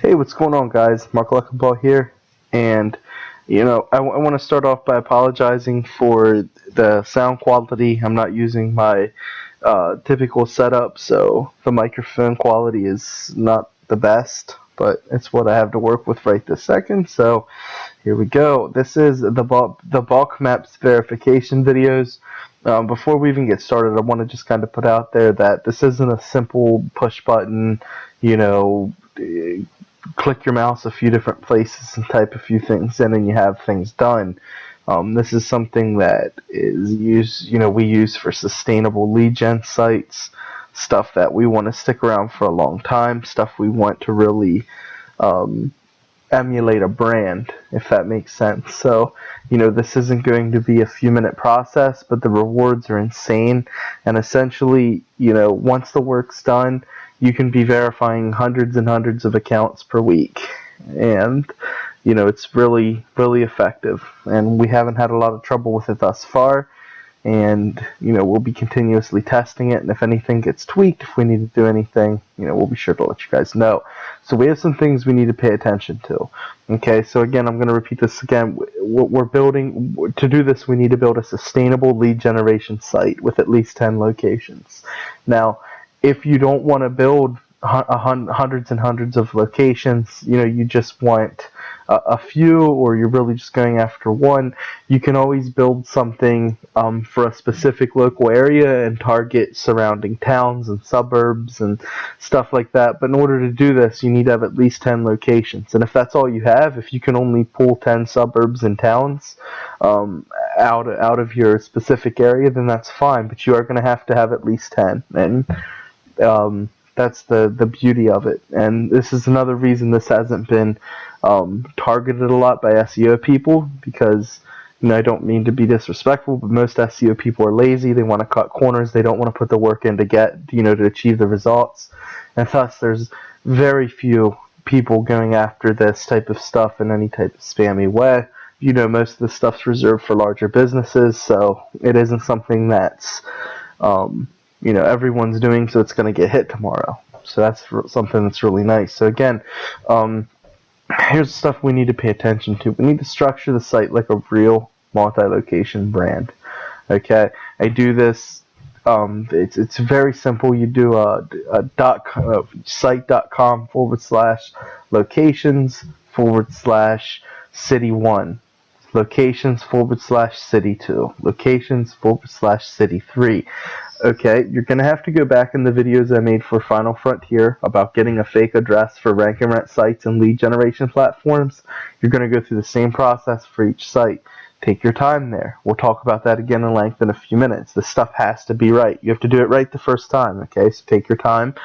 Hey, what's going on, guys? Mark Luckaball here, and I want to start off by apologizing for the sound quality. I'm not using my typical setup, so the microphone quality is not the best, but it's what I have to work with right this second. So here we go. This is the bulk maps verification videos. Before we even get started, I want to just kind of put out there that this isn't a simple push button, click your mouse a few different places and type a few things in and you have things done. This is something that is we use for sustainable lead gen sites, stuff that we want to stick around for a long time, stuff we want to really emulate a brand, if that makes sense. So, this isn't going to be a few minute process, but the rewards are insane. And essentially, once the work's done, you can be verifying hundreds and hundreds of accounts per week. And, it's really, really effective. And we haven't had a lot of trouble with it thus far. And, we'll be continuously testing it. And if anything gets tweaked, if we need to do anything, we'll be sure to let you guys know. So we have some things we need to pay attention to. Okay, so again, I'm going to repeat this again. We're building, to do this, we need to build a sustainable lead generation site with at least 10 locations. Now, if you don't want to build hundreds and hundreds of locations, you just want a few, or you're really just going after one, you can always build something for a specific local area and target surrounding towns and suburbs and stuff like that. But in order to do this, you need to have at least 10 locations. And if that's all you have, if you can only pull 10 suburbs and towns out of your specific area, then that's fine. But you are going to have at least 10. And that's the beauty of it. And this is another reason this hasn't been targeted a lot by SEO people, because I don't mean to be disrespectful, but most SEO people are lazy. They want to cut corners. They don't want to put the work in to get to achieve the results, and thus there's very few people going after this type of stuff in any type of spammy way. Most of the stuff's reserved for larger businesses, so it isn't something that's everyone's doing, so it's going to get hit tomorrow. So that's something that's really nice. So again, here's stuff we need to pay attention to. We need to structure the site like a real multi-location brand. Okay, I do this. It's very simple. You do a site.com/locations/city1, locations/city2, locations/city3. Okay, you're going to have to go back in the videos I made for Final Frontier about getting a fake address for rank and rent sites and lead generation platforms. You're going to go through the same process for each site. Take your time there. We'll talk about that again in length in a few minutes. This stuff has to be right. You have to do it right the first time, okay? So take your time.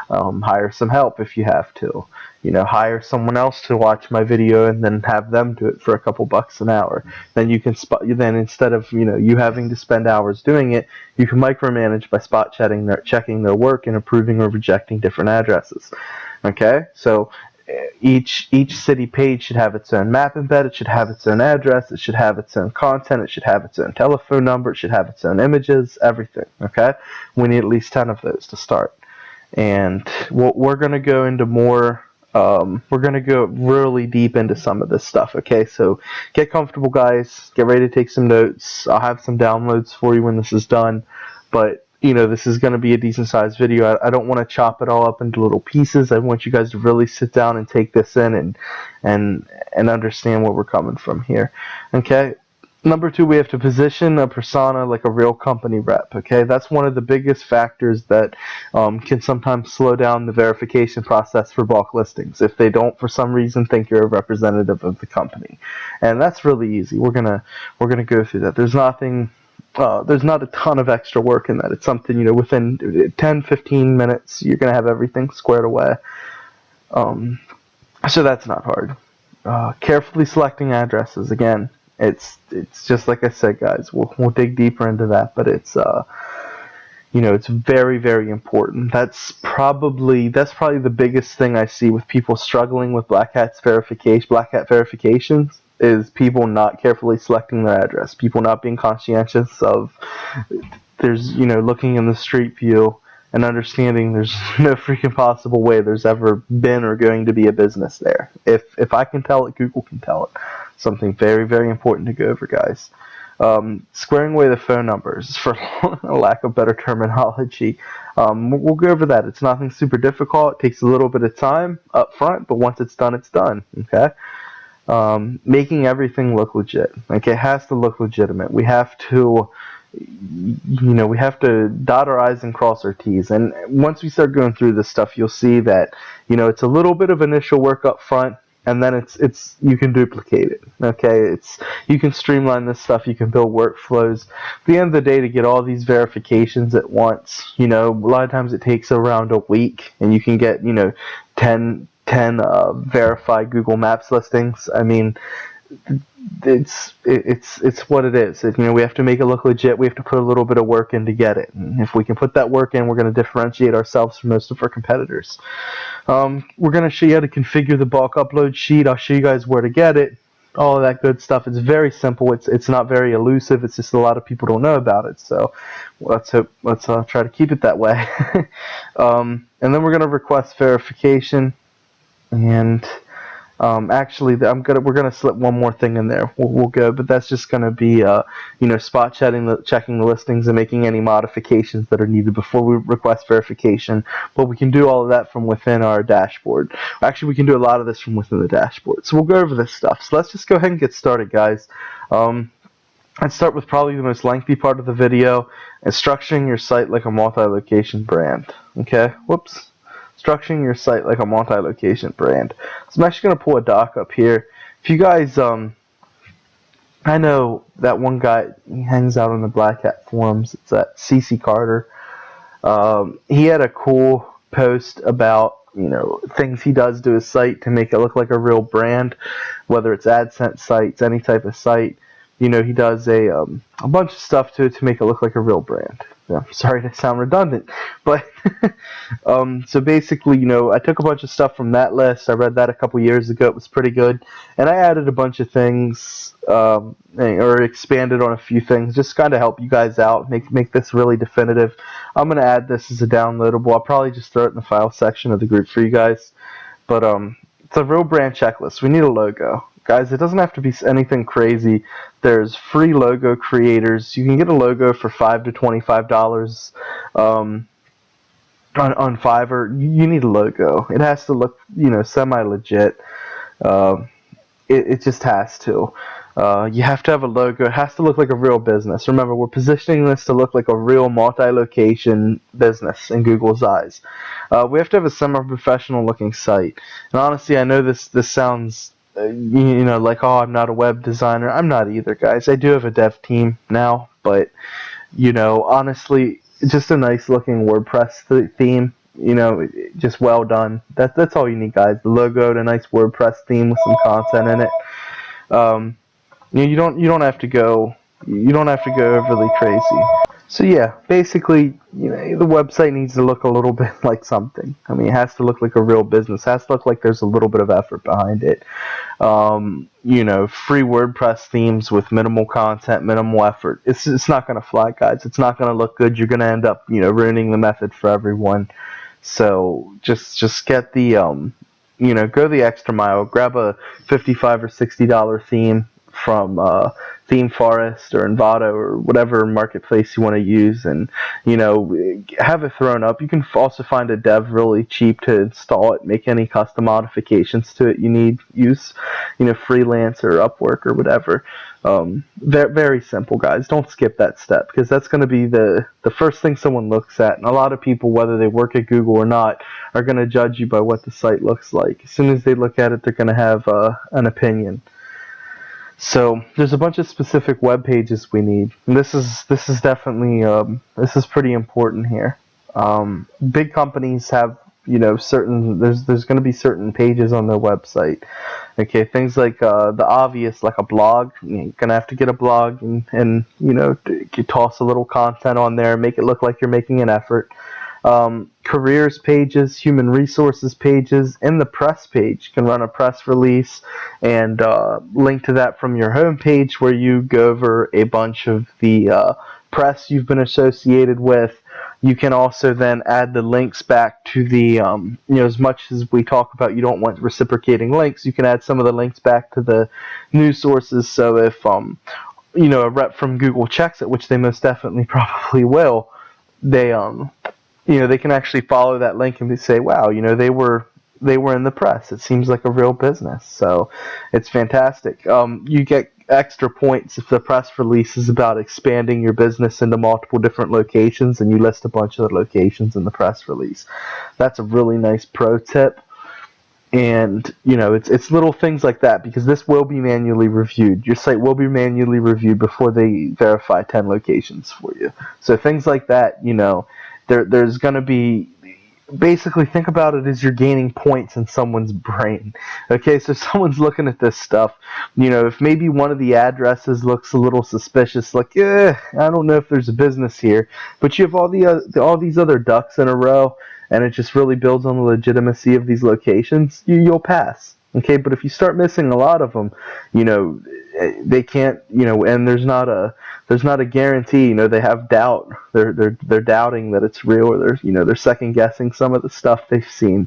Hire some help if you have to. Hire someone else to watch my video and then have them do it for a couple bucks an hour. Then you can then instead of you having to spend hours doing it, you can micromanage by spot checking their work and approving or rejecting different addresses. Okay, so each city page should have its own map embed. It should have its own address. It should have its own content. It should have its own telephone number. It should have its own images. Everything. Okay, we need at least 10 of those to start. And we're going to go into more. We're going to go really deep into some of this stuff, okay? So get comfortable, guys. Get ready to take some notes. I'll have some downloads for you when this is done. But, this is going to be a decent-sized video. I don't want to chop it all up into little pieces. I want you guys to really sit down and take this in and understand where we're coming from here, okay? Number 2, we have to position a persona like a real company rep, okay? That's one of the biggest factors that can sometimes slow down the verification process for bulk listings if they don't, for some reason, think you're a representative of the company. And that's really easy. We're gonna go through that. There's not a ton of extra work in that. It's something, within 10-15 minutes, you're gonna have everything squared away. So that's not hard. Carefully selecting addresses, again. It's just like I said, guys. We'll dig deeper into that, but it's it's very, very important. That's probably the biggest thing I see with people struggling with black hat verifications is people not carefully selecting their address, people not being conscientious of looking in the street view and understanding there's no freaking possible way there's ever been or going to be a business there. If I can tell it, Google can tell it. Something very, very important to go over, guys. Squaring away the phone numbers, for lack of better terminology. We'll go over that. It's nothing super difficult. It takes a little bit of time up front, but once it's done, it's done. Okay. Making everything look legit. Like, it has to look legitimate. We have to, we have to dot our I's and cross our T's. And once we start going through this stuff, you'll see that, it's a little bit of initial work up front, and then it's you can duplicate it. Okay, you can streamline this stuff. You can build workflows. At the end of the day, to get all these verifications at once, a lot of times it takes around a week, and you can get 10 verified Google Maps listings. I mean, it's what it is. We have to make it look legit. We have to put a little bit of work in to get it. And if we can put that work in, we're going to differentiate ourselves from most of our competitors. We're going to show you how to configure the bulk upload sheet. I'll show you guys where to get it. All of that good stuff. It's very simple. It's not very elusive. It's just a lot of people don't know about it. So let's try to keep it that way. And then we're going to request verification. And actually, we're gonna slip one more thing in there. We'll go, but that's just gonna be spot checking the listings and making any modifications that are needed before we request verification. But we can do all of that from within our dashboard. Actually, we can do a lot of this from within the dashboard. So we'll go over this stuff. So let's just go ahead and get started, guys. Let's start with probably the most lengthy part of the video, and structuring your site like a multi-location brand. Okay. Whoops. Structuring your site like a multi-location brand. So I'm actually going to pull a doc up here. If you guys, I know that one guy, he hangs out on the Black Hat forums. It's at CC Carter. He had a cool post about things he does to his site to make it look like a real brand, whether it's AdSense sites, any type of site. He does a bunch of stuff to make it look like a real brand. Yeah, sorry to sound redundant, but so basically, I took a bunch of stuff from that list. I read that a couple years ago. It was pretty good, and I added a bunch of things or expanded on a few things, just kind of help you guys out, make this really definitive. I'm gonna add this as a downloadable. I'll probably just throw it in the file section of the group for you guys. But it's a real brand checklist. We need a logo. Guys, it doesn't have to be anything crazy. There's free logo creators. You can get a logo for $5 to $25 on Fiverr. You need a logo. It has to look, semi-legit. It just has to. You have to have a logo. It has to look like a real business. Remember, we're positioning this to look like a real multi-location business in Google's eyes. We have to have a semi-professional looking site. And honestly, I know this sounds like, oh, I'm not a web designer. I'm not either, guys. I do have a dev team now, but honestly, just a nice looking WordPress theme, just well done. That's all you need, guys. The logo, a nice WordPress theme with some content in it. You don't have to go overly crazy. So yeah, basically, the website needs to look a little bit like something. I mean, it has to look like a real business. It has to look like there's a little bit of effort behind it. Free WordPress themes with minimal content, minimal effort. It's not going to fly, guys. It's not going to look good. You're going to end up, ruining the method for everyone. So just get the, go the extra mile. Grab a $55 or $60 theme from Theme Forest or Envato or whatever marketplace you want to use, and have it thrown up. You can also find a dev really cheap to install it, make any custom modifications to it you need. Use Freelance or Upwork or whatever. Very, very simple, guys. Don't skip that step, because that's going to be the first thing someone looks at, and a lot of people, whether they work at Google or not, are going to judge you by what the site looks like. As soon as they look at it, they're going to have an opinion. So there's a bunch of specific web pages we need. And this is definitely this is pretty important here. Big companies have certain there's going to be certain pages on their website. Okay, things like the obvious, like a blog. You're gonna have to get a blog and toss a little content on there, make it look like you're making an effort. Careers pages, human resources pages, and the press page. You can run a press release and link to that from your home page, where you go over a bunch of the press you've been associated with, You can also then add the links back to the, as much as we talk about you don't want reciprocating links, you can add some of the links back to the news sources. So if, a rep from Google checks it, which they most definitely probably will, they, they can actually follow that link and say, wow, they were in the press. It seems like a real business. So it's fantastic. You get extra points if the press release is about expanding your business into multiple different locations and you list a bunch of the locations in the press release. That's a really nice pro tip. And, it's little things like that, because this will be manually reviewed. Your site will be manually reviewed before they verify 10 locations for you. So things like that, there's going to be, basically think about it as you're gaining points in someone's brain. Okay, so someone's looking at this stuff, if maybe one of the addresses looks a little suspicious, like, I don't know if there's a business here, but you have all these other ducks in a row, and it just really builds on the legitimacy of these locations, you'll pass. Okay, but if you start missing a lot of them, they can't, and there's not a guarantee. They have doubt. They're doubting that it's real, or they're second guessing some of the stuff they've seen.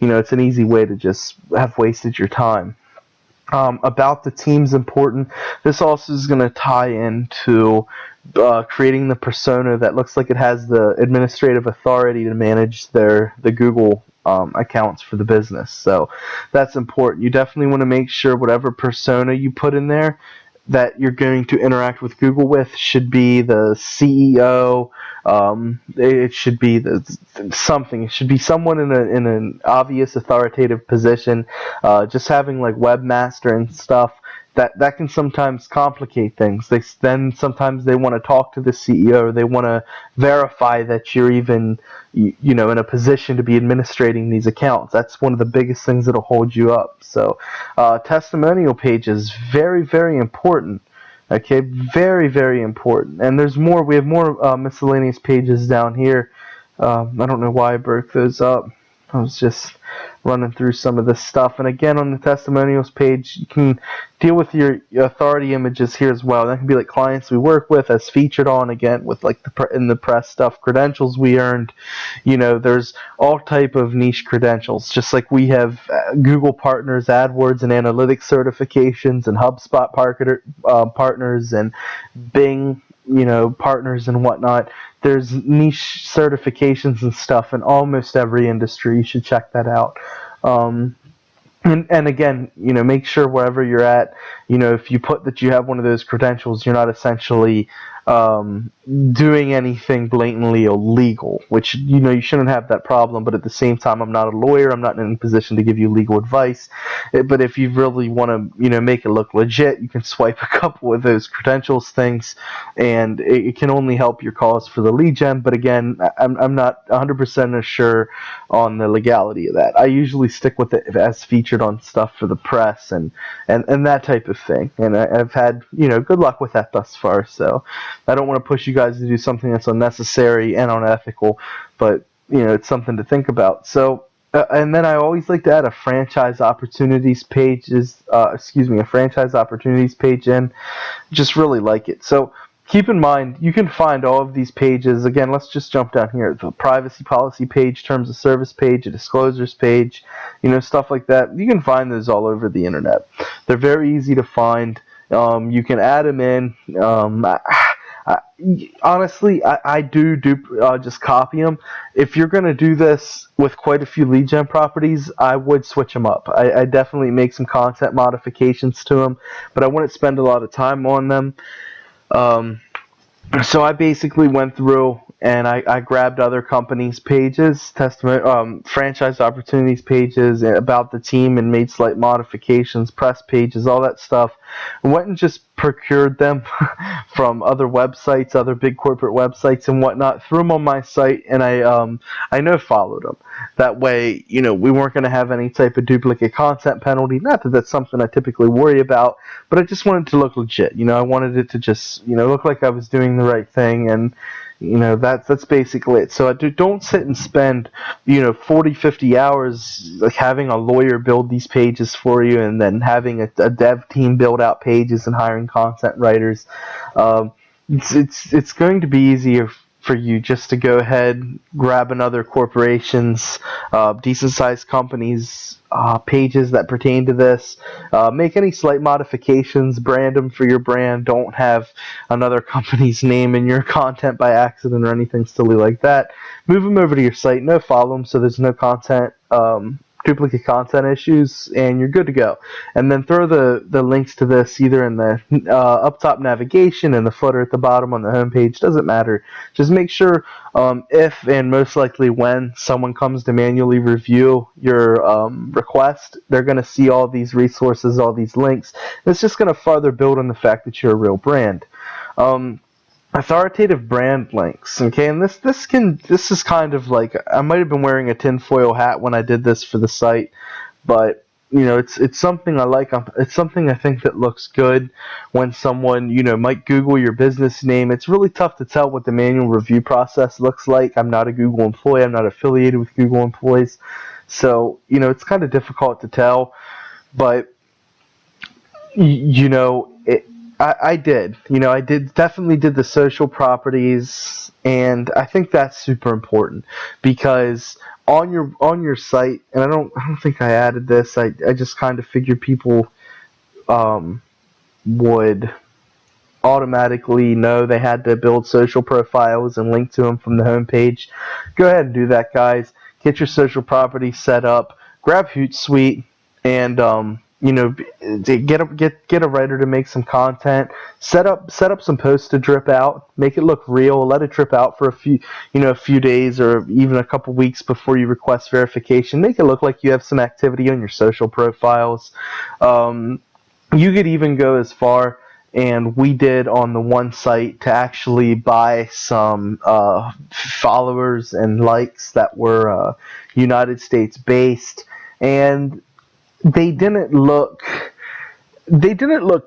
It's an easy way to just have wasted your time. About the team's important. This also is going to tie into creating the persona that looks like it has the administrative authority to manage the Google accounts for the business. So that's important. You definitely want to make sure whatever persona you put in there that you're going to interact with Google with should be the CEO. It should be something. It should be someone in an obvious authoritative position. Just having like webmaster and stuff, that can sometimes complicate things. Sometimes they want to talk to the CEO, or they want to verify that you're even in a position to be administrating these accounts. That's one of the biggest things that'll hold you up. So testimonial pages, very, very important. Okay, very, very important. And there's more. We have more miscellaneous pages down here. I don't know why I broke those up. I was just running through some of this stuff. And again, on the testimonials page, you can deal with your authority images here as well. That can be like clients we work with, as featured on, again, with like in the press stuff, credentials we earned. There's all type of niche credentials. Just like we have Google partners, AdWords and analytics certifications, and HubSpot partners, and Bing partners and whatnot. There's niche certifications and stuff in almost every industry. You should check that out. And again, make sure wherever you're at, if you put that you have one of those credentials, you're not essentially doing anything blatantly illegal, which, you shouldn't have that problem. But at the same time, I'm not a lawyer. I'm not in any position to give you legal advice. But if you really want to, make it look legit, you can swipe a couple of those credentials things, and it can only help your cause for the lead gen. But again, I'm not 100% sure on the legality of that. I usually stick with it as featured on stuff for the press and that type of thing. And I've had, good luck with that thus far. So I don't want to push you guys to do something that's unnecessary and unethical, but it's something to think about. So and then I always like to add a franchise opportunities page a franchise opportunities page in. Just really like it. So keep in mind, you can find all of these pages. Again, let's just jump down here. The privacy policy page, terms of service page, a disclosures page, stuff like that. You can find those all over the internet. They're very easy to find. You can add them in. Honestly, I do just copy them. If you're going to do this with quite a few lead gen properties, I would switch them up. I definitely make some content modifications to them, but I wouldn't spend a lot of time on them. So I basically went through and I grabbed other companies' pages, franchise opportunities pages, about the team, and made slight modifications, press pages, all that stuff. I went and just procured them from other websites, other big corporate websites and whatnot, threw them on my site, and I no-followed them. That way, we weren't going to have any type of duplicate content penalty. Not that that's something I typically worry about, but I just wanted it to look legit. I wanted it to just, look like I was doing the right thing, and that's basically it. So don't sit and spend 40, 50 hours like having a lawyer build these pages for you, and then having a dev team build out pages and hiring content writers. It's going to be easier for you just to go ahead, grab another corporation's decent sized companies pages that pertain to this, make any slight modifications, brand them for your brand. Don't have another company's name in your content by accident or anything silly like that. Move them over to your site, no follow them, so there's no content duplicate content issues, and you're good to go. And then throw the links to this either in the up top navigation and the footer at the bottom on the homepage. Doesn't matter. Just make sure if and most likely when someone comes to manually review your request, they're going to see all these resources, all these links. It's just going to further build on the fact that you're a real brand. Authoritative brand links, okay, and this is kind of like, I might have been wearing a tinfoil hat when I did this for the site, but it's something I like. It's something I think that looks good when someone might Google your business name. It's really tough to tell what the manual review process looks like. I'm not a Google employee. I'm not affiliated with Google employees, so it's kind of difficult to tell. But I definitely did the social properties, and I think that's super important because on your site, and I don't think I added this. I just kind of figured people would automatically know they had to build social profiles and link to them from the homepage. Go ahead and do that, guys. Get your social properties set up. Grab Hootsuite and get a writer to make some content. Set up some posts to drip out. Make it look real. Let it drip out for a few days or even a couple weeks before you request verification. Make it look like you have some activity on your social profiles. You could even go as far, and we did on the one site, to actually buy some followers and likes that were United States based, and they didn't look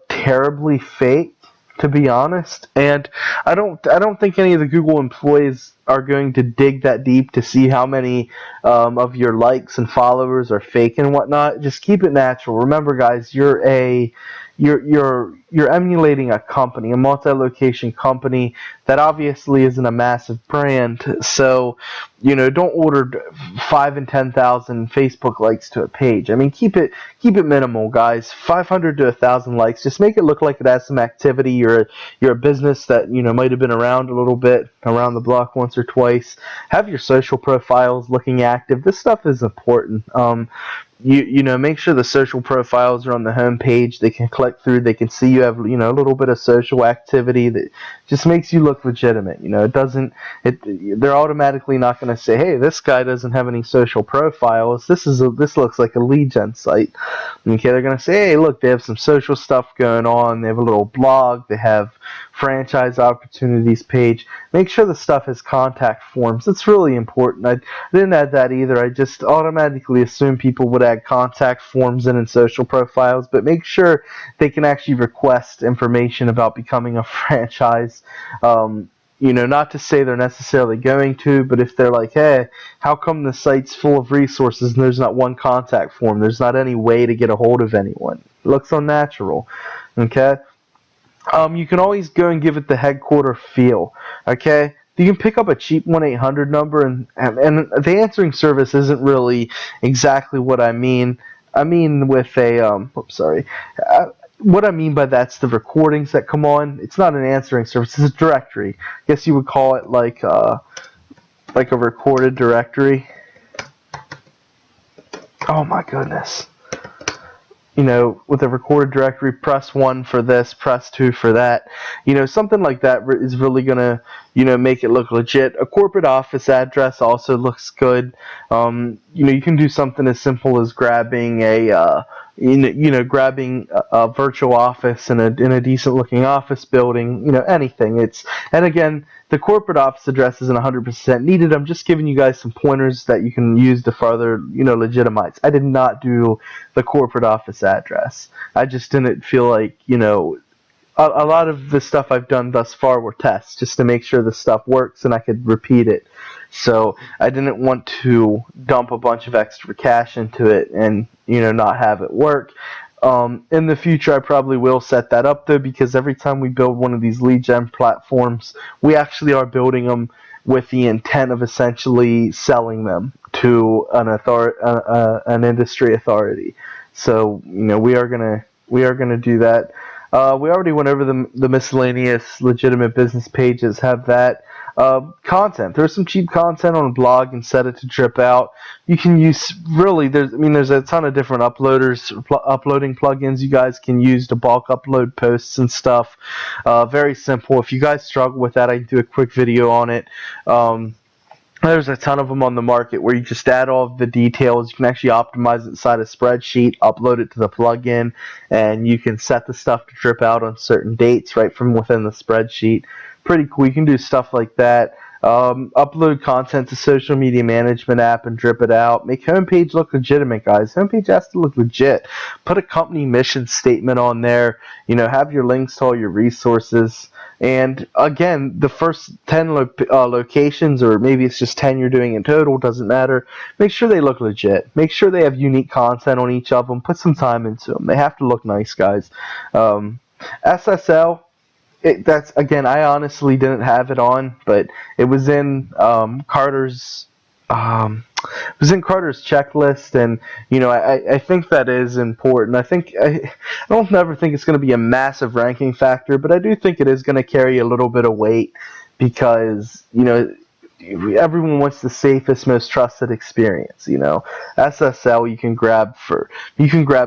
terribly fake, to be honest. And I don't think any of the Google employees are going to dig that deep to see how many of your likes and followers are fake and whatnot. Just keep it natural. Remember, guys, you're emulating a company, a multi-location company that obviously isn't a massive brand. So, don't order 5 and 10,000 Facebook likes to a page. I mean, keep it minimal, guys. 500 to 1,000 likes. Just make it look like it has some activity. You're a business that might have been around a little bit, around the block once or twice. Have your social profiles looking active. This stuff is important. Make sure the social profiles are on the home page. They can click through. They can see you have a little bit of social activity that just makes you look legitimate. They're automatically not going to say, hey, this guy doesn't have any social profiles. This looks like a lead gen site. Okay, they're going to say, hey, look, they have some social stuff going on. They have a little blog. They have franchise opportunities page. Make sure the stuff has contact forms. It's really important. I didn't add that either. I just automatically assumed people would add contact forms in social profiles, but make sure they can actually request information about becoming a franchise. Not to say they're necessarily going to, but if they're like, hey, how come the site's full of resources and there's not one contact form? There's not any way to get a hold of anyone. It looks unnatural. Okay? You can always go and give it the headquarter feel. Okay? You can pick up a cheap 1-800 number, and the answering service isn't really exactly what I mean. I mean with a, what I mean by that's the recordings that come on. It's not an answering service. It's a directory. I guess you would call it like a recorded directory. Oh my goodness. With a recorded directory, press 1 for this, press 2 for that. Something like that is really going to, make it look legit. A corporate office address also looks good. You can do something as simple as grabbing grabbing a virtual office in a decent looking office building, anything. And again, the corporate office address isn't 100% needed. I'm just giving you guys some pointers that you can use to further, legitimize. I did not do the corporate office address. I just didn't feel like, a lot of the stuff I've done thus far were tests just to make sure the stuff works and I could repeat it. So I didn't want to dump a bunch of extra cash into it and, not have it work. In the future, I probably will set that up though, because every time we build one of these lead gen platforms, we actually are building them with the intent of essentially selling them to an industry authority. So we are gonna do that. We already went over the miscellaneous legitimate business pages. Have that. Content. There's some cheap content on a blog and set it to drip out. You can use really. There's a ton of different uploading plugins you guys can use to bulk upload posts and stuff. Very simple. If you guys struggle with that, I can do a quick video on it. There's a ton of them on the market where you just add all of the details. You can actually optimize it inside a spreadsheet, upload it to the plugin, and you can set the stuff to drip out on certain dates right from within the spreadsheet. Pretty cool. You can do stuff like that. Upload content to social media management app and drip it out. Make homepage look legitimate, guys. Homepage has to look legit. Put a company mission statement on there. Have your links to all your resources. And again, the first 10 locations, or maybe it's just 10 you're doing in total, doesn't matter. Make sure they look legit. Make sure they have unique content on each of them. Put some time into them. They have to look nice, guys. SSL. That's again, I honestly didn't have it on, but it was in Carter's checklist, and I think that is important. I don't never think it's going to be a massive ranking factor, but I do think it is going to carry a little bit of weight because everyone wants the safest, most trusted experience. SSL you can grab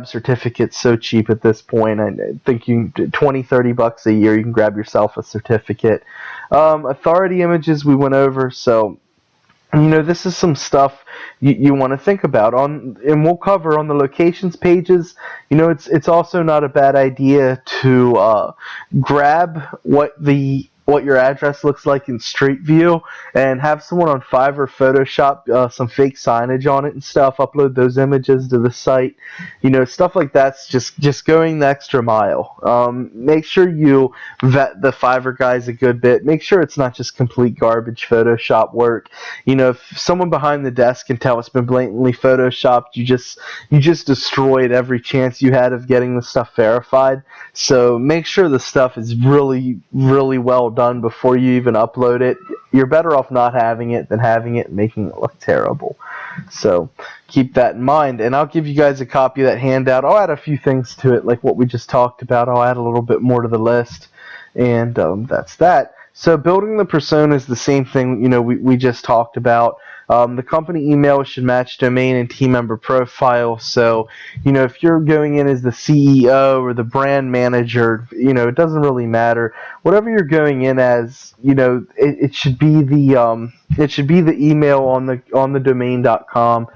certificates so cheap at this point. I think $20-$30 a year you can grab yourself a certificate. Authority images we went over, so this is some stuff you want to think about and we'll cover on the locations pages. It's also not a bad idea to grab what your address looks like in Street View and have someone on Fiverr Photoshop some fake signage on it and stuff, upload those images to the site. Stuff like that's just going the extra mile. Make sure you vet the Fiverr guys a good bit. Make sure it's not just complete garbage Photoshop work. If someone behind the desk can tell it's been blatantly Photoshopped, you just destroyed every chance you had of getting the stuff verified. So make sure the stuff is really, really well done before you even upload it. You're better off not having it than having it and making it look terrible. So keep that in mind, and I'll give you guys a copy of that handout. I'll add a few things to it like what we just talked about. I'll add a little bit more to the list, and that's that. So building the persona is the same thing we just talked about. The company email should match domain and team member profile. So, if you're going in as the CEO or the brand manager, it doesn't really matter. Whatever you're going in as, it should be the email on the domain.com.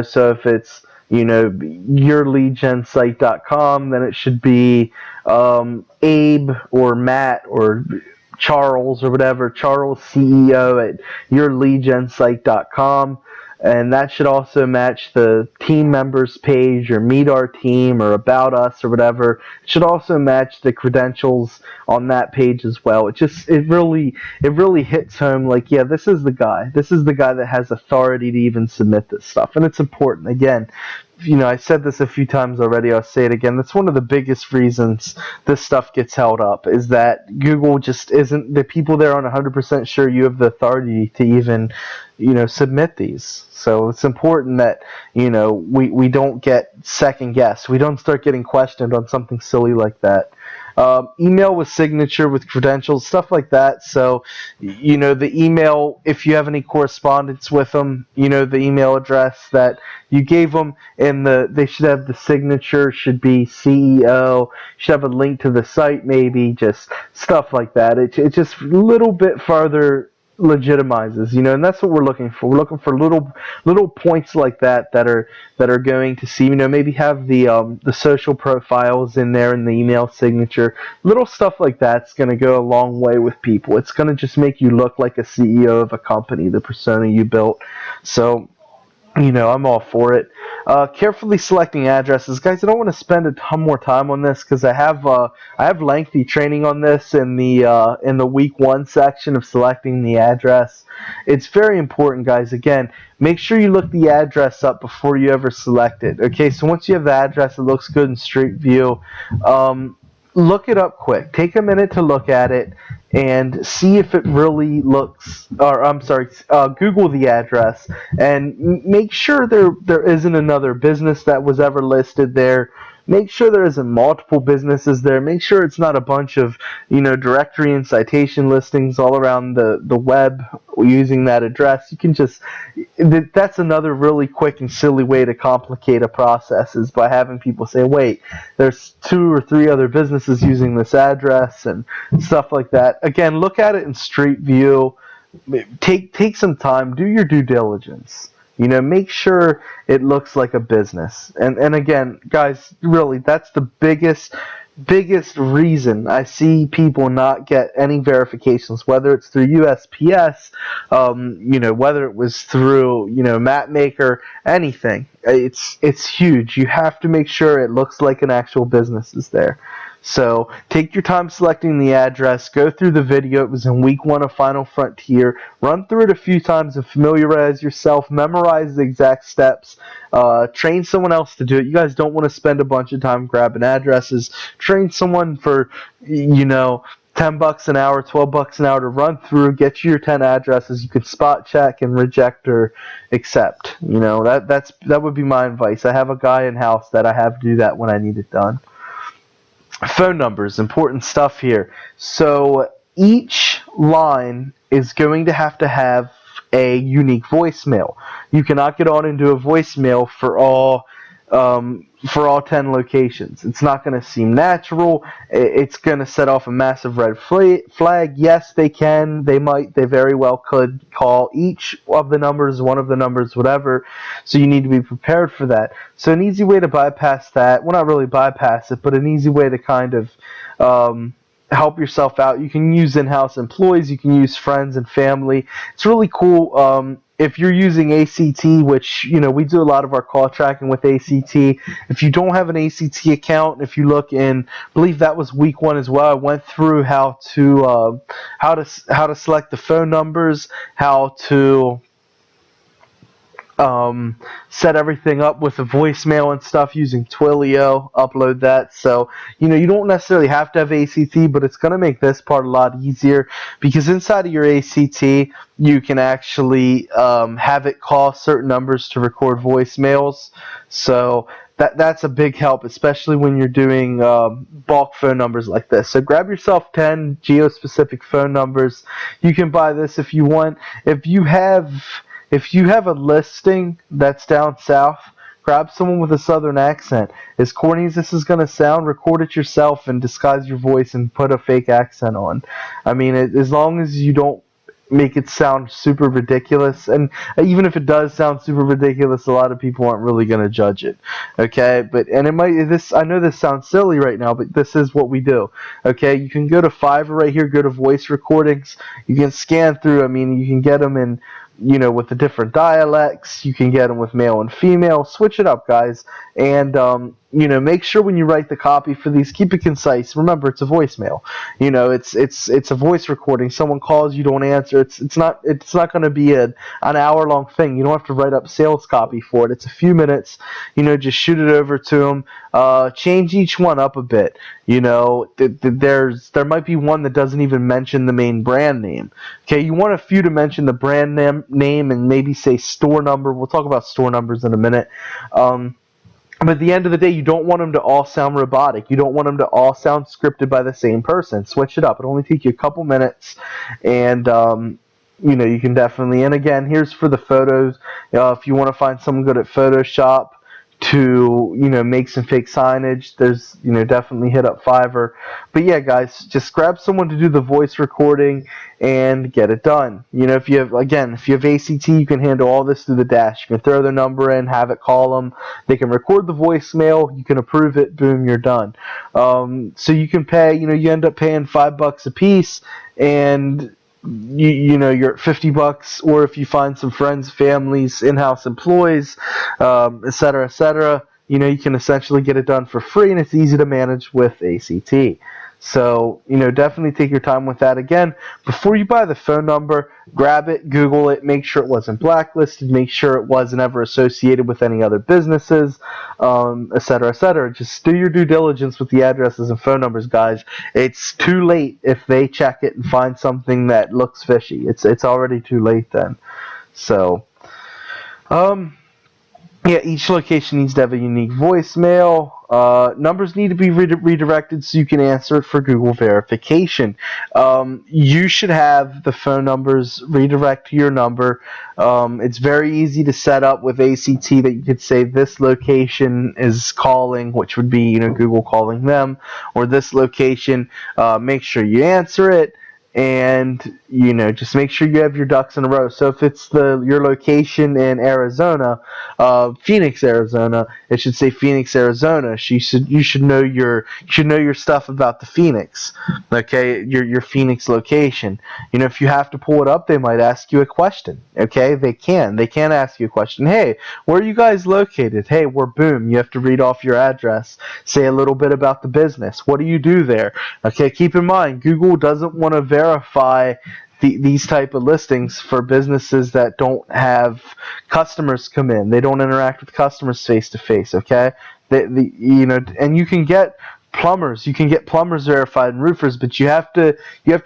So if it's yourleadgensite.com, then it should be Abe or Matt or Charles or whatever, Charles CEO at yourleadgensite.com, and that should also match the team members page or meet our team or about us or whatever. It should also match the credentials on that page as well. It really hits home like, yeah, this is the guy that has authority to even submit this stuff, and it's important. Again, I said this a few times already, I'll say it again, that's one of the biggest reasons this stuff gets held up, is that Google just isn't, the people there aren't 100% sure you have the authority to even, submit these. So it's important that, we don't get second guessed. We don't start getting questioned on something silly like that. Email with signature, with credentials, stuff like that. So, the email, if you have any correspondence with them, the email address that you gave them, and they should have the signature, should be CEO, should have a link to the site, maybe, just stuff like that. It just a little bit farther legitimizes, and that's what we're looking for. We're looking for little points like that are going to see, maybe have the social profiles in there in the email signature. Little stuff like that's going to go a long way with people. It's going to just make you look like a CEO of a company, the persona you built. So I'm all for it. Carefully selecting addresses, guys. I don't want to spend a ton more time on this because I have lengthy training on this in the week 1 section of selecting the address. It's very important, guys. Again, make sure you look the address up before you ever select it. Okay, so once you have the address, it looks good in Street View. Look it up quick. Take a minute to look at it and see if it really looks, or I'm sorry, Google the address and make sure there isn't another business that was ever listed there. Make sure there isn't multiple businesses there. Make sure it's not a bunch of, directory and citation listings all around the web using that address. You can just, that's another really quick and silly way to complicate a process, is by having people say, wait, there's 2 or 3 other businesses using this address and stuff like that. Again, look at it in Street View. Take some time, do your due diligence. Make sure it looks like a business. And again, guys, really, that's the biggest reason I see people not get any verifications, whether it's through USPS, whether it was through, Mapmaker, anything. It's huge. You have to make sure it looks like an actual business is there. So take your time selecting the address, go through the video. It was in week 1 of Final Frontier. Run through it a few times and familiarize yourself, memorize the exact steps, train someone else to do it. You guys don't want to spend a bunch of time grabbing addresses. Train someone for, $10 an hour, $12 an hour to run through, get you your 10 addresses. You can spot check and reject or accept. That would be my advice. I have a guy in-house that I have to do that when I need it done. Phone numbers, important stuff here. So each line is going to have a unique voicemail. You cannot get on into a voicemail for all 10 locations. It's not going to seem natural. It's going to set off a massive red flag. Yes, they can. They might. They very well could call each of the numbers, one of the numbers, whatever. So you need to be prepared for that. So an easy way to bypass that, well, not really bypass it, but an easy way to kind of help yourself out. You can use in-house employees. You can use friends and family. It's really cool. If you're using ACT, which, we do a lot of our call tracking with ACT. If you don't have an ACT account, if you look in, I believe that was week 1 as well, I went through how to select the phone numbers, how to set everything up with a voicemail and stuff using Twilio, upload that. So, you don't necessarily have to have ACT, but it's going to make this part a lot easier, because inside of your ACT, you can actually have it call certain numbers to record voicemails. So that's a big help, especially when you're doing bulk phone numbers like this. So grab yourself 10 geo-specific phone numbers. You can buy this if you want. If you have a listing that's down south, grab someone with a southern accent. As corny as this is going to sound, record it yourself and disguise your voice and put a fake accent on. I mean, as long as you don't make it sound super ridiculous, and even if it does sound super ridiculous, a lot of people aren't really going to judge it. Okay, I know this sounds silly right now, but this is what we do. Okay, you can go to Fiverr right here, go to voice recordings. You can scan through. I mean, you can get them in, with the different dialects. You can get them with male and female. Switch it up, guys. And, make sure when you write the copy for these, keep it concise. Remember, it's a voicemail. It's a voice recording. Someone calls, you don't answer. It's not going to be an hour-long thing. You don't have to write up sales copy for it. It's a few minutes. Just shoot it over to them. Change each one up a bit. There might be one that doesn't even mention the main brand name. Okay, you want a few to mention the brand name and maybe say store number. We'll talk about store numbers in a minute. But at the end of the day, you don't want them to all sound robotic. You don't want them to all sound scripted by the same person. Switch it up. It'll only take you a couple minutes, and you can definitely. And again, here's for the photos. If you want to find someone good at Photoshop to make some fake signage, there's definitely hit up Fiverr. But yeah, guys, just grab someone to do the voice recording and get it done. If you have ACT, you can handle all this through the dash. You can throw their number in, have it call them. They can record the voicemail. You can approve it. Boom, you're done. So you can pay. You end up paying $5 a piece, and you're at $50, or if you find some friends, families, in-house employees, et cetera, et cetera, you can essentially get it done for free, and it's easy to manage with ACT. So, definitely take your time with that. Again, before you buy the phone number, grab it, Google it, make sure it wasn't blacklisted, make sure it wasn't ever associated with any other businesses, et cetera, et cetera. Just do your due diligence with the addresses and phone numbers, guys. It's too late if they check it and find something that looks fishy. It's already too late then. So, yeah, each location needs to have a unique voicemail. Numbers need to be redirected so you can answer it for Google verification. You should have the phone numbers redirect to your number. It's very easy to set up with ACT that you could say this location is calling, which would be Google calling them, or this location. Make sure you answer it. And just make sure you have your ducks in a row. So if it's your location in Arizona, Phoenix, Arizona, it should say Phoenix, Arizona. You should know your stuff about the Phoenix, okay? Your Phoenix location. If you have to pull it up, they might ask you a question. Okay, they can ask you a question. Hey, where are you guys located? Hey, we're boom. You have to read off your address. Say a little bit about the business. What do you do there? Okay, keep in mind, Google doesn't want to verify these type of listings for businesses that don't have customers come in. They don't interact with customers face to face. Okay, and you can get plumbers. You can get plumbers verified and roofers, but you have to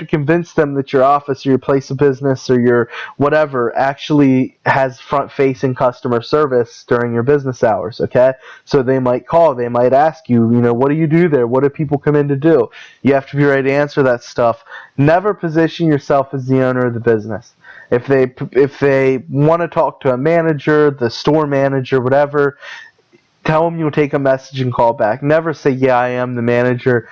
convince them that your office or your place of business or your whatever actually has front-facing customer service during your business hours. Okay, so they might call, they might ask you, what do you do there? What do people come in to do? You have to be ready to answer that stuff. Never position yourself as the owner of the business. If they want to talk to a manager, the store manager, whatever, tell them you'll take a message and call back. Never say, yeah, I am the manager.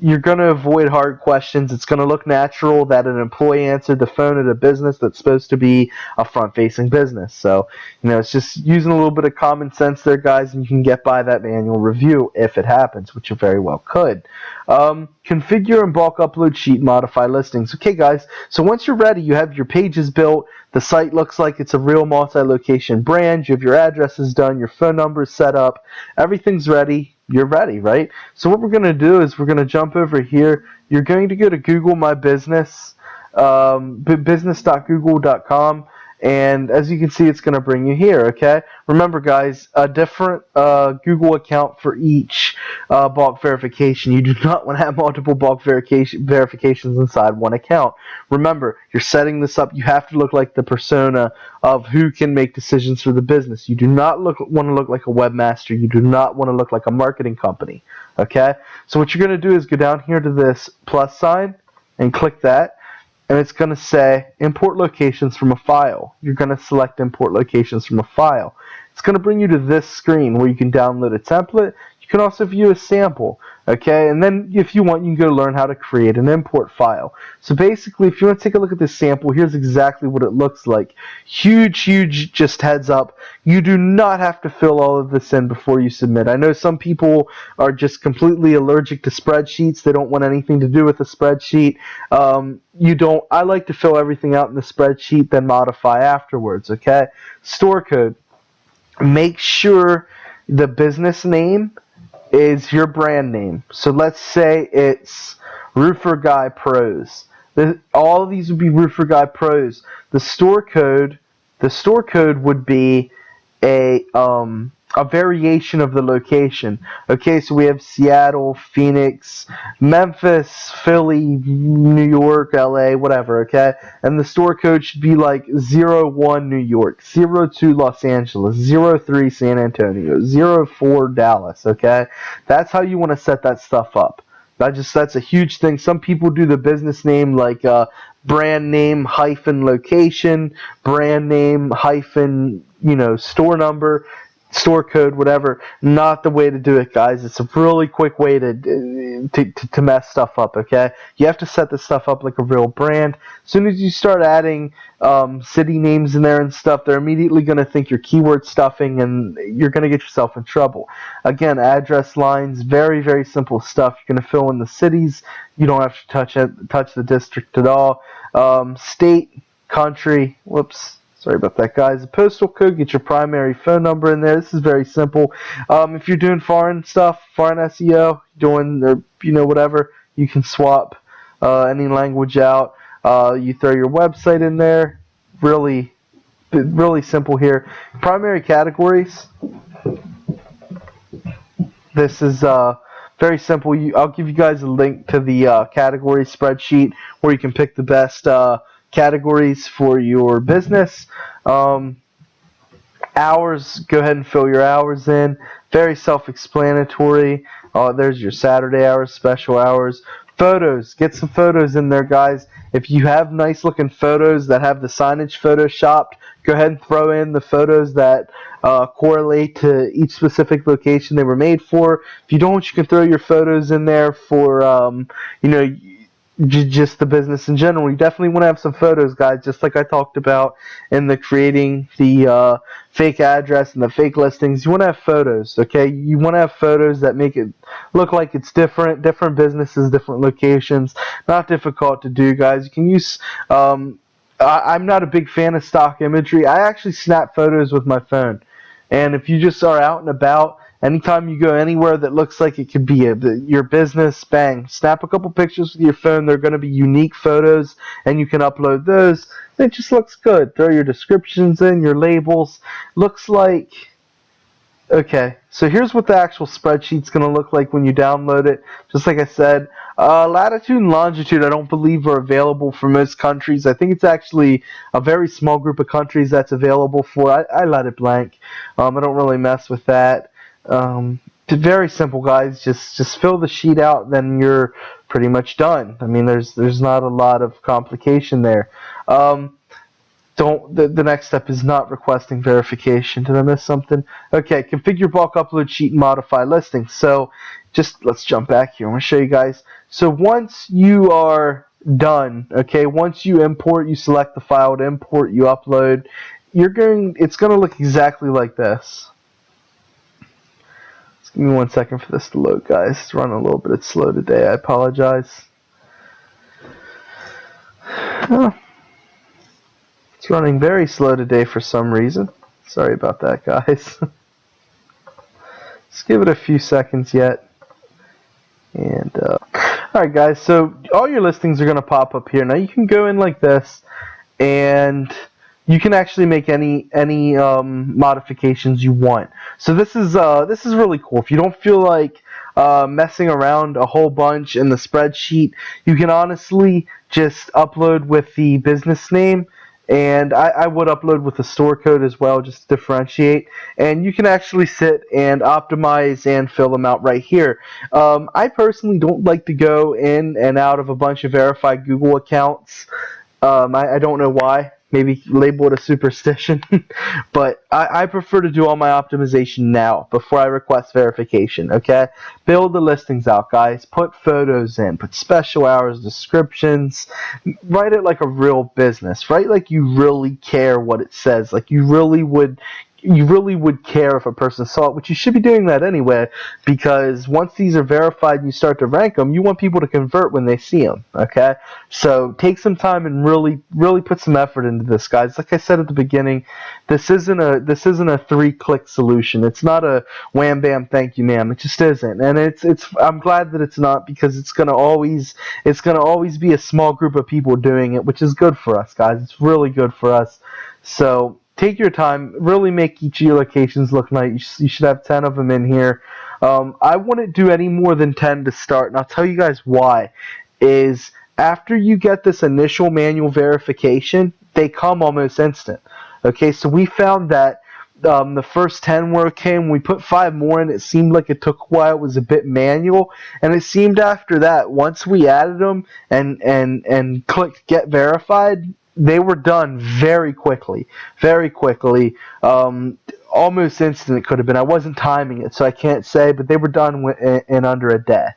You're going to avoid hard questions. It's going to look natural that an employee answered the phone at a business that's supposed to be a front-facing business. So, it's just using a little bit of common sense there, guys, and you can get by that manual review if it happens, which you very well could. Configure and bulk upload sheet, modify listings. Okay, guys, so once you're ready, you have your pages built. The site looks like it's a real multi-location brand. You have your addresses done, your phone numbers set up. Everything's ready. You're ready, right? So what we're going to do is we're going to jump over here. You're going to go to Google My Business, business.google.com. And as you can see, it's going to bring you here, okay? Remember, guys, a different Google account for each bulk verification. You do not want to have multiple bulk verifications inside one account. Remember, you're setting this up. You have to look like the persona of who can make decisions for the business. You do not want to look like a webmaster. You do not want to look like a marketing company, okay? So what you're going to do is go down here to this plus sign and click that. And it's going to say import locations from a file. You're going to select import locations from a file. It's going to bring you to this screen where you can download a template. You can also view a sample, okay? And then if you want, you can go learn how to create an import file. So basically, if you want to take a look at this sample, here's exactly what it looks like. Huge, just heads up. You do not have to fill all of this in before you submit. I know some people are just completely allergic to spreadsheets. They don't want anything to do with a spreadsheet. I like to fill everything out in the spreadsheet, then modify afterwards, okay? Store code. Make sure the business name is your brand name. So let's say it's Roofer Guy Pros. All of these would be Roofer Guy Pros. The store code would be a variation of the location. Okay, so we have Seattle, Phoenix, Memphis, Philly, New York, LA, whatever, okay? And the store code should be like 01 New York, 02 Los Angeles, 03 San Antonio, 04 Dallas, okay? That's how you want to set that stuff up. That's a huge thing. Some people do the business name like brand name hyphen location, brand name hyphen, store number, store code, whatever. Not the way to do it, guys. It's a really quick way to to mess stuff up. Okay, you have to set this stuff up like a real brand. As soon as you start adding city names in there and stuff, they're immediately going to think you're keyword stuffing, and you're going to get yourself in trouble. Again, address lines, very, very simple stuff. You're going to fill in the cities. You don't have to touch the district at all. State, country, whoops. Sorry about that, guys. The postal code, get your primary phone number in there. This is very simple. If you're doing foreign stuff, foreign SEO, doing whatever, you can swap any language out. You throw your website in there. Really, really simple here. Primary categories. This is very simple. I'll give you guys a link to the category spreadsheet where you can pick the best categories for your business. Hours, go ahead and fill your hours in. Very self-explanatory. There's your Saturday hours, special hours. Photos, get some photos in there, guys. If you have nice looking photos that have the signage photoshopped, go ahead and throw in the photos that correlate to each specific location they were made for. If you don't, you can throw your photos in there for just the business in general. You definitely want to have some photos, guys, just like I talked about in the creating the fake address and the fake listings. You want to have photos, okay? You want to have photos that make it look like it's different businesses, different locations. Not difficult to do, guys. You can use I'm not a big fan of stock imagery. I actually snap photos with my phone. And if you just are out and about, anytime you go anywhere that looks like it could be your business, bang, snap a couple pictures with your phone. They're going to be unique photos, and you can upload those. It just looks good. Throw your descriptions in, your labels. Looks like... Okay, so here's what the actual spreadsheet's going to look like when you download it. Just like I said, latitude and longitude I don't believe are available for most countries. I think it's actually a very small group of countries that's available for. I let it blank. I don't really mess with that. Very simple, guys. Just fill the sheet out, then you're pretty much done. I mean, there's not a lot of complication there. The next step is not requesting verification. Did I miss something? Okay, configure bulk upload sheet and modify listings. So let's jump back here. I'm going to show you guys. So once you are done, okay, once you import, you select the file to import, you upload, it's going to look exactly like this. Just give me 1 second for this to load, guys. It's running a little bit slow today. I apologize. It's running very slow today for some reason. Sorry about that, guys. Let's give it a few seconds yet. And alright, guys, so all your listings are going to pop up here. Now you can go in like this, and you can actually make any modifications you want. So this is really cool. If you don't feel like messing around a whole bunch in the spreadsheet, you can honestly just upload with the business name. And I would upload with the store code as well, just to differentiate. And you can actually sit and optimize and fill them out right here. I personally don't like to go in and out of a bunch of verified Google accounts. I don't know why. Maybe label it a superstition. But I prefer to do all my optimization now before I request verification, okay? Build the listings out, guys. Put photos in. Put special hours, descriptions. Write it like a real business. Write like you really care what it says. Like you really would care if a person saw it, which you should be doing that anyway, because once these are verified and you start to rank them, you want people to convert when they see them, okay? So take some time and really put some effort into this, guys. Like I said at the beginning, this isn't a 3-click solution. It's not a wham bam thank you ma'am. It just isn't. And I'm glad that it's not, because it's gonna always be a small group of people doing it, which is good for us, guys. It's really good for us. So take your time, really make each of your locations look nice. You should have 10 of them in here. I wouldn't do any more than 10 to start, and I'll tell you guys why. Is after you get this initial manual verification, they come almost instant. Okay, so we found that the first 10 where it came, we put 5 more in, it seemed like it took a while, it was a bit manual, and it seemed after that, once we added them and clicked get verified, they were done very quickly, almost instant it could have been. I wasn't timing it, so I can't say, but they were done in under a day.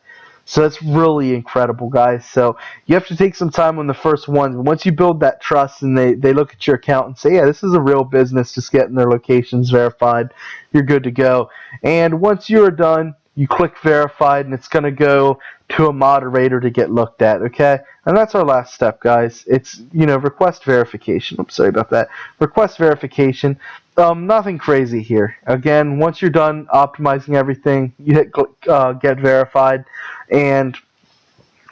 So that's really incredible, guys. So you have to take some time on the first ones. Once you build that trust and they look at your account and say, yeah, this is a real business, just getting their locations verified, you're good to go. And once you're done, you click verified, and it's going to go to a moderator to get looked at, okay? And that's our last step, guys. It's, request verification. I'm sorry about that. Request verification. Nothing crazy here. Again, once you're done optimizing everything, you hit get verified, and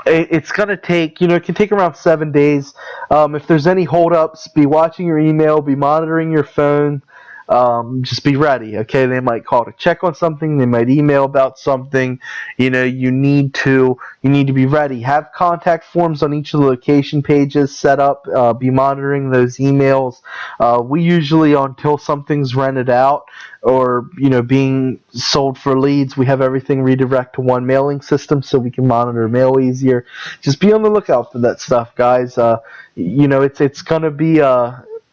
it's going to take, it can take around 7 days. If there's any holdups, be watching your email, be monitoring your phone. Just be ready, okay? They might call to check on something. They might email about something. You need to be ready. Have contact forms on each of the location pages set up. Be monitoring those emails. We usually, until something's rented out or being sold for leads, we have everything redirect to one mailing system so we can monitor mail easier. Just be on the lookout for that stuff, guys. It's gonna be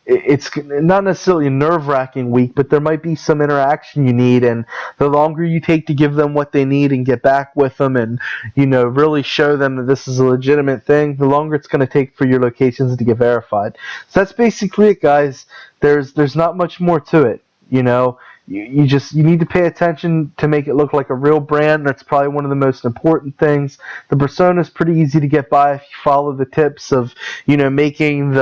it's not necessarily a nerve-wracking week, but there might be some interaction you need, and the longer you take to give them what they need and get back with them and, really show them that this is a legitimate thing, the longer it's going to take for your locations to get verified. So that's basically it, guys. There's not much more to it, You need to pay attention to make it look like a real brand. That's probably one of the most important things. The persona is pretty easy to get by if you follow the tips of, making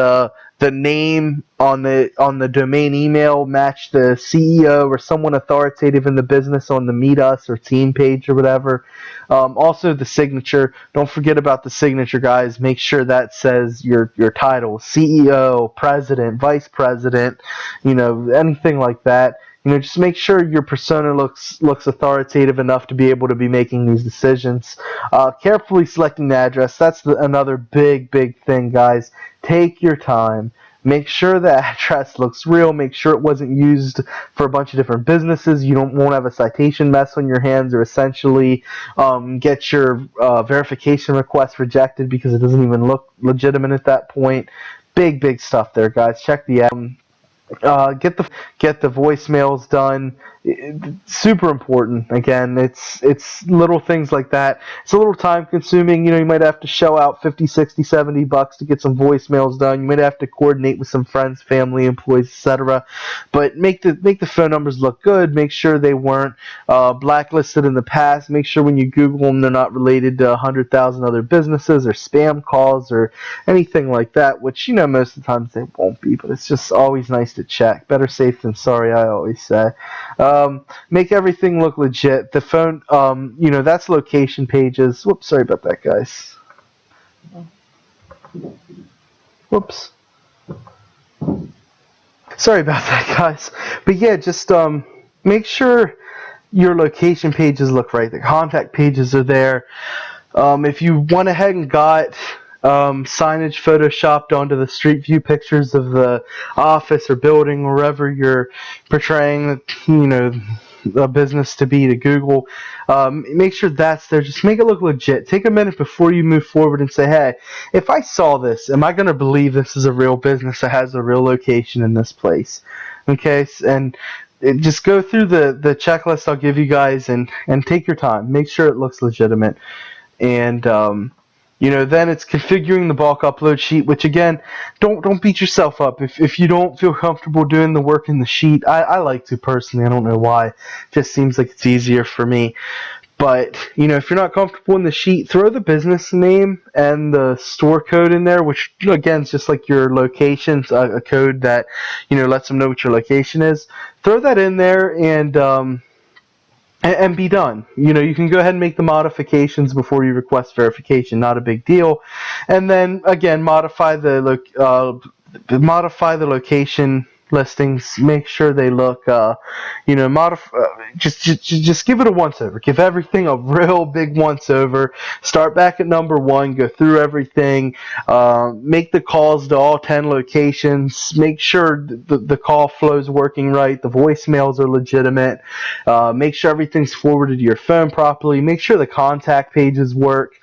the name on the domain email match the CEO or someone authoritative in the business on the Meet Us or team page or whatever. Also the signature. Don't forget about the signature, guys. Make sure that says your title, CEO, president, vice president, anything like that. Just make sure your persona looks authoritative enough to be able to be making these decisions. Carefully selecting the address. That's another big thing, guys. Take your time. Make sure the address looks real. Make sure it wasn't used for a bunch of different businesses. You won't have a citation mess on your hands, or essentially get your verification request rejected because it doesn't even look legitimate at that point. Big stuff there, guys. Check the get the voicemails done. Super important. Again, it's little things like that. It's a little time consuming. You might have to shell out 50, 60, 70 bucks to get some voicemails done. You might have to coordinate with some friends, family, employees, etc. But make the phone numbers look good. Make sure they weren't blacklisted in the past. Make sure when you Google them, they're not related to 100,000 other businesses or spam calls or anything like that, which most of the times they won't be, but it's just always nice to check. Better safe than sorry, I always say. Make everything look legit. The phone, that's location pages. Whoops, sorry about that, guys. Whoops. Sorry about that, guys. But yeah, just make sure your location pages look right. The contact pages are there. If you went ahead and got signage photoshopped onto the street view pictures of the office or building, wherever you're portraying, a business to be to Google, make sure that's there. Just make it look legit. Take a minute before you move forward and say, hey, if I saw this, am I going to believe this is a real business that has a real location in this place? Okay, and just go through the checklist I'll give you guys and take your time. Make sure it looks legitimate. And then it's configuring the bulk upload sheet, which again, don't beat yourself up. If you don't feel comfortable doing the work in the sheet, I like to personally. I don't know why. It just seems like it's easier for me. But, if you're not comfortable in the sheet, throw the business name and the store code in there, which, again, is just like your location, a code that, lets them know what your location is. Throw that in there and be done. You can go ahead and make the modifications before you request verification. Not a big deal. And then again, modify the location listings. Make sure they look, just give it a once over. Give everything a real big once over. Start back at number 1. Go through everything. Make the calls to all 10 locations. Make sure the call flow is working right. The voicemails are legitimate. Make sure everything's forwarded to your phone properly. Make sure the contact pages work.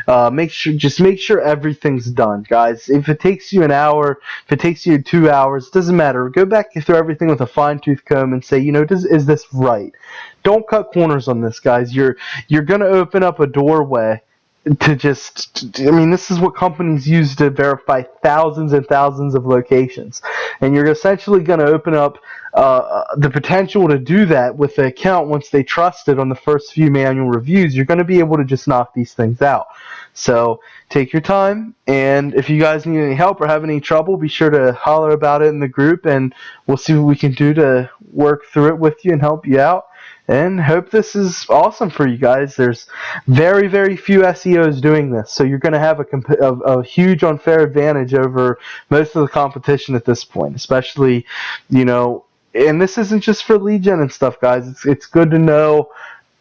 Make sure everything's done, guys. If it takes you an hour, if it takes you 2 hours, it doesn't matter. Go back through everything with a fine-tooth comb and say, is this right? Don't cut corners on this, guys. You're going to open up a doorway to just, I mean, this is what companies use to verify thousands and thousands of locations. And you're essentially going to open up the potential to do that with the account once they trust it on the first few manual reviews. You're going to be able to just knock these things out. So take your time, and if you guys need any help or have any trouble, be sure to holler about it in the group, and we'll see what we can do to work through it with you and help you out. And hope this is awesome for you guys. There's very, very few SEOs doing this, so you're going to have a huge unfair advantage over most of the competition at this point, especially, you know, and this isn't just for lead gen and stuff, guys. It's good to know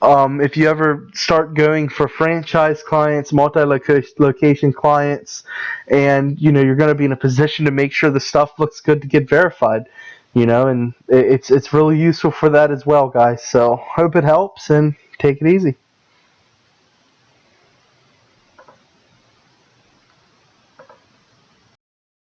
if you ever start going for franchise clients, multi-location clients, and you know you're going to be in a position to make sure the stuff looks good to get verified, you know, and it's really useful for that as well, guys. So hope it helps, and take it easy.